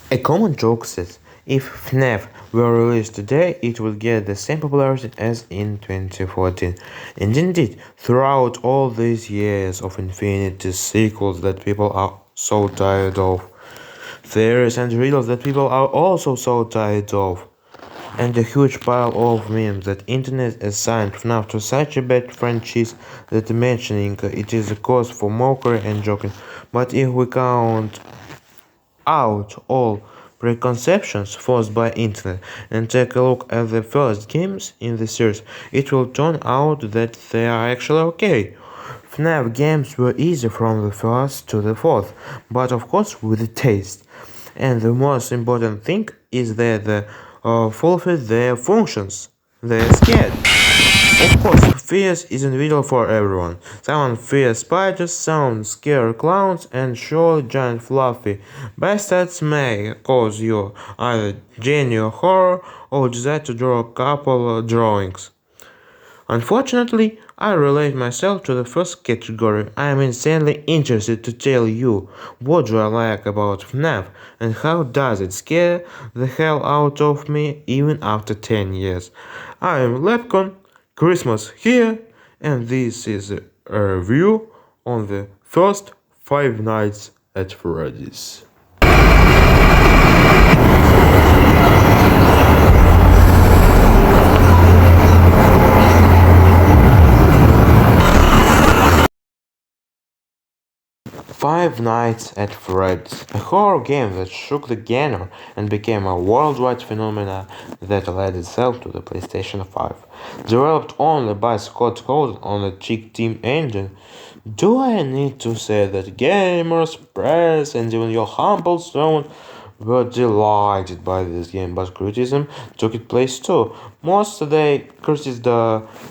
A common joke says, if FNAF were released today, it would get the same popularity as in 2014. And indeed, throughout all these years of infinity sequels that people are so tired of, theories and riddles that people are also so tired of, and a huge pile of memes that internet assigned FNAF to such a bad franchise that mentioning it is a cause for mockery and joking. But if we count out all preconceptions forced by internet and take a look at the first games in the series, it will turn out that they are actually okay. FNAF games were easy from the first to the fourth, but of course with a taste. And the most important thing is that they fulfill their functions. They're scared. Of course, fears is individual for everyone. Someone fears spiders, some scare clowns, and surely giant fluffy bastards may cause you either genuine horror or desire to draw a couple drawings. Unfortunately, I relate myself to the first category. I am insanely interested to tell you what do I like about FNAF and how does it scare the hell out of me even after 10 years. I am Lepcon, Christmas here, and this is a review on the first 5 nights at Freddy's. Five Nights at Freddy's, a horror game that shook the genre and became a worldwide phenomenon that led itself to the PlayStation 5. Developed only by Scott Cawthon on the Chick Team engine, do I need to say that gamers, press, and even your humble servant were delighted by this game, but criticism took its place too. Most they criticized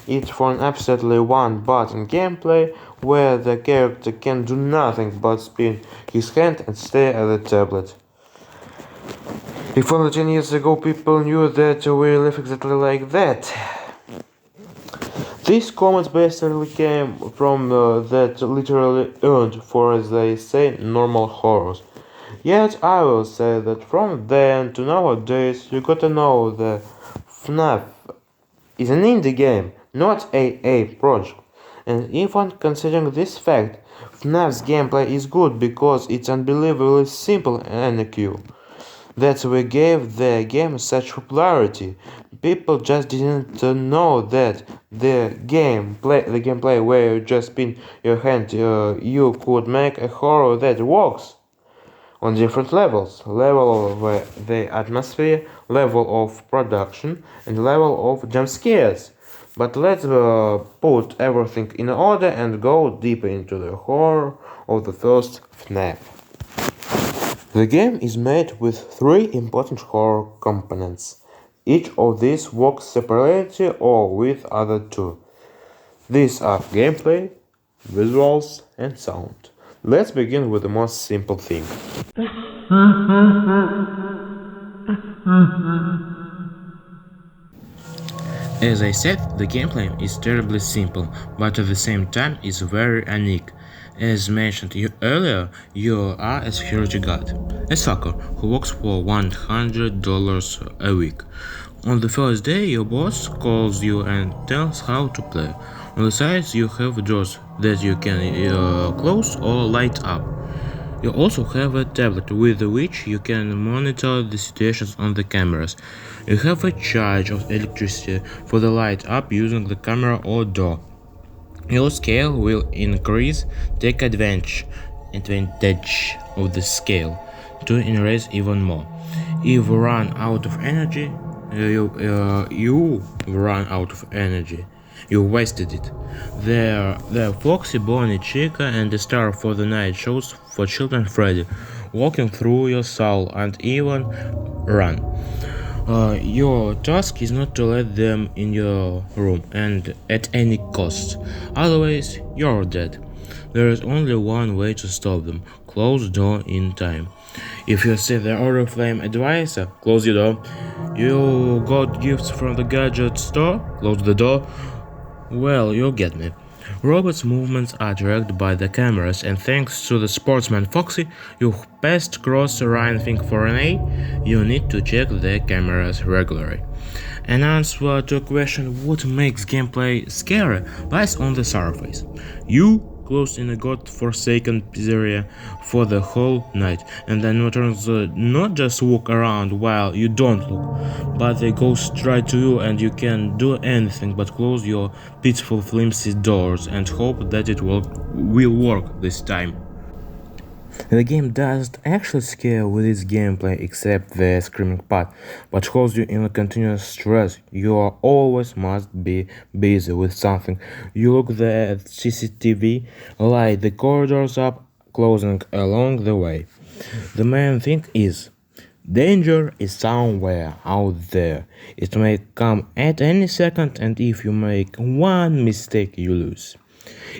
it for an absolutely one-button gameplay where the character can do nothing but spin his hand and stare at the tablet. If only 10 years ago people knew that we live exactly like that. These comments basically came from that literally earned for, as they say, normal horrors. Yet I will say that from then to nowadays you gotta know that FNAF is an indie game, not a project. And even considering this fact, FNAF's gameplay is good because it's unbelievably simple and acute. That's what gave the game such popularity. People just didn't know that the gameplay where you just spin your hand, you could make a horror that works on different levels: level of the atmosphere, level of production, and level of jump scares. But let's put everything in order and go deeper into the horror of the first FNAF. The game is made with three important horror components. Each of these works separately or with other two. These are gameplay, visuals, and sound. Let's begin with the most simple thing. As I said, the gameplay is terribly simple, but at the same time is very unique. As mentioned earlier, you are a security guard, a sucker who works for $100 a week. On the first day, your boss calls you and tells how to play. On the sides, you have doors that you can close or light up. You also have a tablet with which you can monitor the situations on the cameras. You have a charge of electricity for the light up using the camera or door. Your scale will increase. Take advantage of the scale to enhance even more. If you run out of energy, you run out of energy. You wasted it. They're Foxy, Bonnie, Chica, and the star for the night shows for children Freddy, walking through your soul and even run. Your task is not to let them in your room and at any cost, otherwise you're dead. There is only one way to stop them: close the door in time. If you see the Oriflame advisor, close your door. You got gifts from the gadget store, close the door. Well, you get me. Robots' movements are tracked by the cameras, and thanks to the sportsman Foxy, you passed cross anything for an A, you need to check the cameras regularly. An answer to a question what makes gameplay scary lies on the surface. You closed in a god-forsaken pizzeria for the whole night, and then returns not just walk around while you don't look, but they go straight to you and you can't do anything but close your pitiful flimsy doors and hope that it will work this time. The game doesn't actually scare with its gameplay except the screaming part, but holds you in a continuous stress. You are always must be busy with something. You look the CCTV, light the corridors up, closing along the way. The main thing is danger is somewhere out there. It may come at any second, and if you make one mistake, you lose.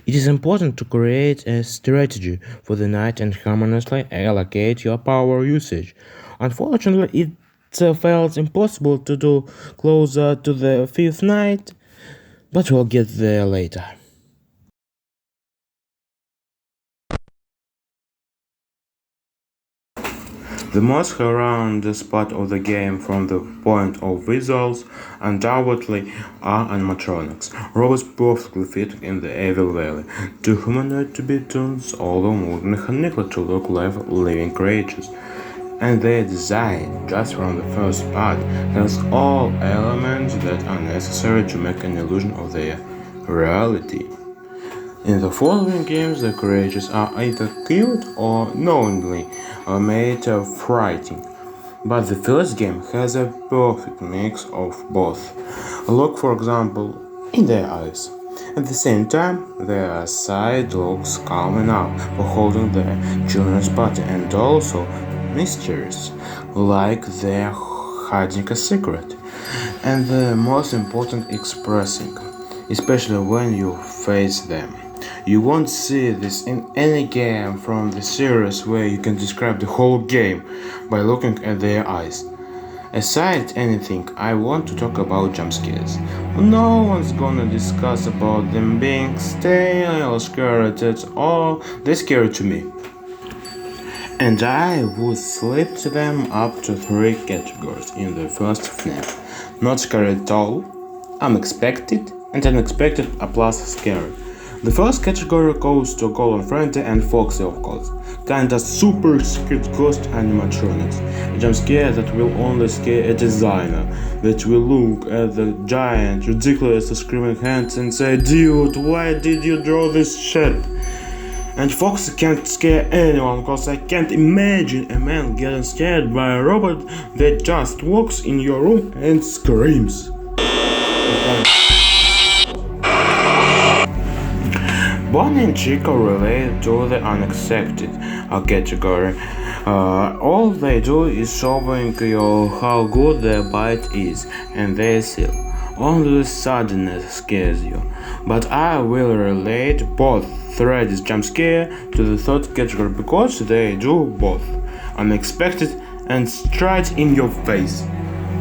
It is important to create a strategy for the night and harmoniously allocate your power usage. Unfortunately, it felt impossible to do closer to the fifth night, but we'll get there later. The most horrendous part of the game from the point of visuals undoubtedly are animatronics. Robots perfectly fit in the Evil Valley. Too humanoid to be toons, although more mechanical to look like living creatures. And their design, just from the first part, has all elements that are necessary to make an illusion of their reality. In the following games, the creatures are either cute or knowingly made frightening. But the first game has a perfect mix of both. Look, for example, in their eyes. At the same time, their side looks calm enough for holding the children's party and also mysterious, like they're hiding a secret. And the most important, expressing, especially when you face them. You won't see this in any game from the series where you can describe the whole game by looking at their eyes. Aside anything, I want to talk about jump scares. No one's gonna discuss about them being stale or scary at all. They're scary to me. And I would split them up to three categories in the first FNAF. Not scary at all, unexpected, and unexpected plus scary. The first category goes to Golden Freddy and Foxy, of course. Kinda super secret ghost animatronics. A jump scare that will only scare a designer, that will look at the giant, ridiculous screaming hands and say, "Dude, why did you draw this shit?" And Foxy can't scare anyone, cause I can't imagine a man getting scared by a robot that just walks in your room and screams. Bonnie and Chico relate to the unexpected category. All they do is showing you how good their bite is, and they seal. Only the suddenness scares you. But I will relate both Freddy's jump scare to the third category because they do both. Unexpected and straight in your face.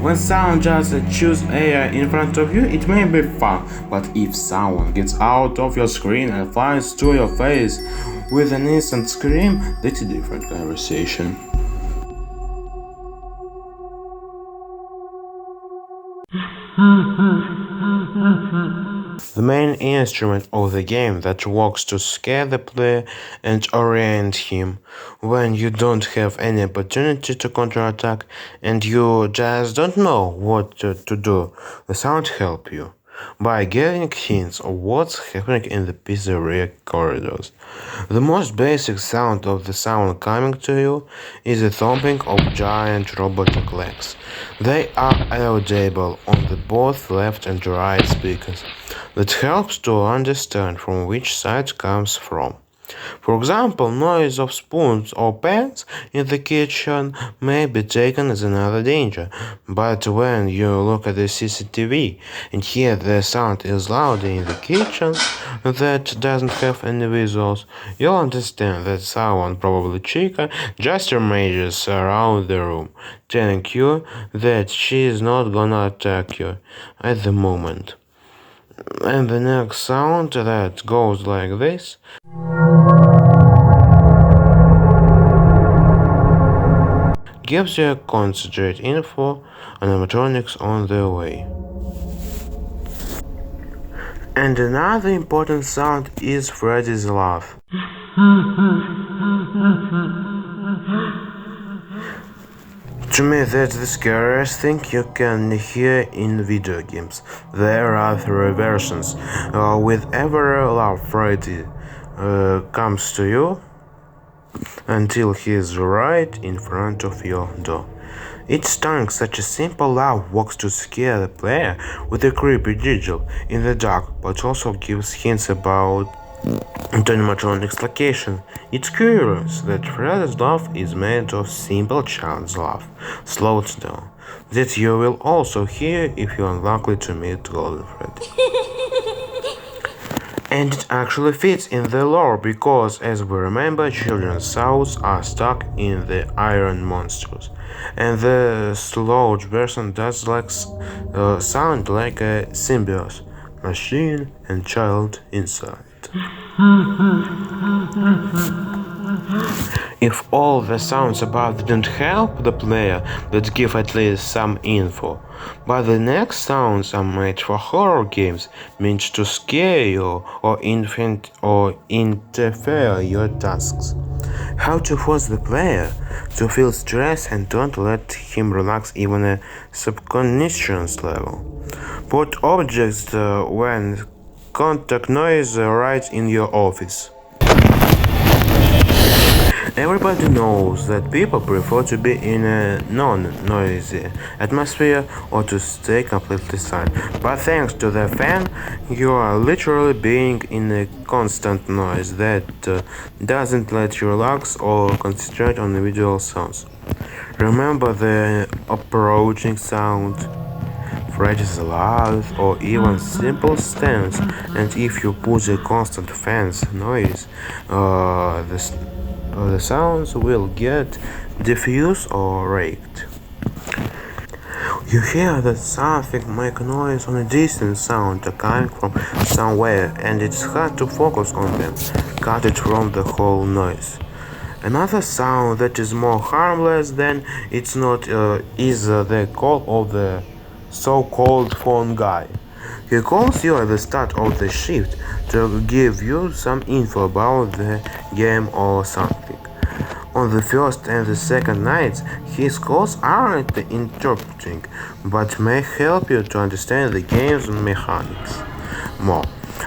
When someone just chews air in front of you, it may be fun, but if someone gets out of your screen and flies to your face with an instant scream, that's a different conversation. The main instrument of the game that works to scare the player and orient him when you don't have any opportunity to counterattack and you just don't know what to do. The sound helps you by giving hints of what's happening in the pizzeria corridors. The most basic sound of the sound coming to you is the thumping of giant robotic legs. They are audible on the both left and right speakers. That helps to understand from which side comes from. For example, noise of spoons or pans in the kitchen may be taken as another danger, but when you look at the CCTV and hear the sound is louder in the kitchen that doesn't have any visuals, you'll understand that someone, probably Chica, just ramages around the room, telling you that she is not gonna attack you at the moment. And the next sound that goes like this gives you concentrate info on animatronics on the way. And another important sound is Freddy's laugh. To me, that's the scariest thing you can hear in video games. There are three versions. With every laugh, Freddy comes to you until he is right in front of your door. Each time such a simple laugh works to scare the player with a creepy digil in the dark, but also gives hints about the animatronic's location. It's curious that Freddy's laugh is made of simple child's laugh, slowed down, that you will also hear if you're unlikely to meet Golden Freddy. And it actually fits in the lore because, as we remember, children's souls are stuck in the iron monsters, and the slowed version does sound like a symbiote, machine and child inside. If all the sounds above didn't help the player, let's give at least some info. But the next sounds are made for horror games, meant to scare you or interfere your tasks. How to force the player to feel stress and don't let him relax even a subconscious level. Put objects when contact noise right in your office. Everybody knows that people prefer to be in a non-noisy atmosphere or to stay completely silent. But thanks to the fan, you are literally being in a constant noise that doesn't let you relax or concentrate on the visual sounds. Remember the approaching sound, Freddy's laugh, or even simple stance, and if you put a constant fan's noise, the sounds will get diffused or raked. You hear that something make noise on a distant sound coming from somewhere, and it's hard to focus on them, cut it from the whole noise. Another sound that is more harmless than it's not is the call of the so-called phone guy. He calls you at the start of the shift to give you some info about the game or something. On the first and the second nights, his calls aren't interpreting, but may help you to understand the game's mechanics more.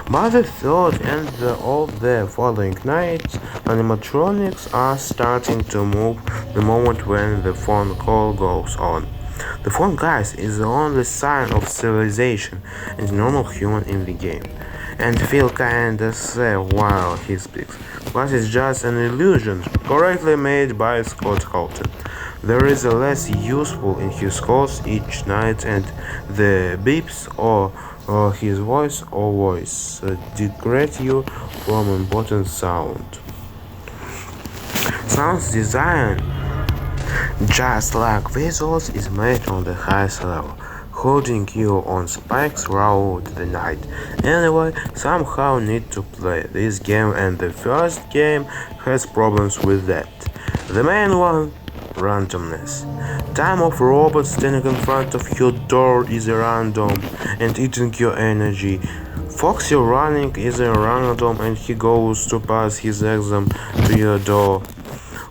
By the third and all the following nights, animatronics are starting to move the moment when the phone call goes on. The phone guy is the only sign of civilization and normal human in the game, and feel kinda sad while he speaks, but it's just an illusion correctly made by Scott Houghton. There is a less useful in his calls each night, and the beeps or his voice degrade you from important sound. Sounds design, just like visuals, is made on the highest level, holding you on spikes throughout the night. Anyway, somehow need to play this game, and the first game has problems with that. The main one, randomness. Time of robot standing in front of your door is random and eating your energy. Foxy running is random and he goes to pass his exam to your door.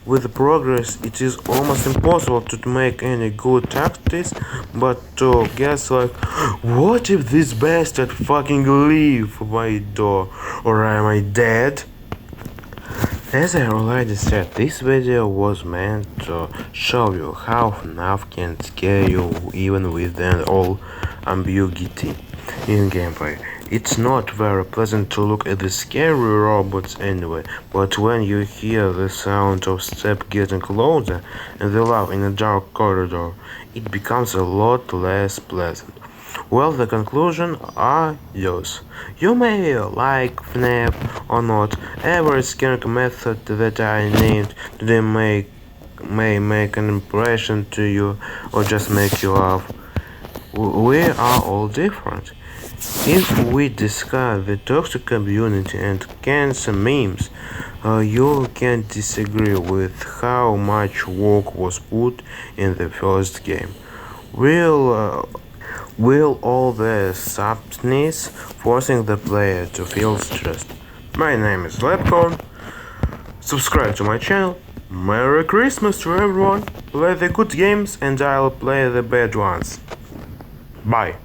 With progress, it is almost impossible to make any good tactics, but to guess like, what if this bastard fucking leave my door, or am I dead? As I already said, this video was meant to show you how FNAF can scare you even with all ambiguity in gameplay. It's not very pleasant to look at the scary robots anyway, but when you hear the sound of steps getting closer and the laugh in a dark corridor, it becomes a lot less pleasant. Well, the conclusion are yours. You may like FNAF or not. Every scaring method that I named today may make an impression to you or just make you laugh. We are all different. If we discuss the toxic community and cancer memes, you can disagree with how much work was put in the first game. Will, uh, will all the subtness forcing the player to feel stressed? My name is Lapcorn. Subscribe to my channel. Merry Christmas to everyone. Play the good games and I'll play the bad ones. Bye.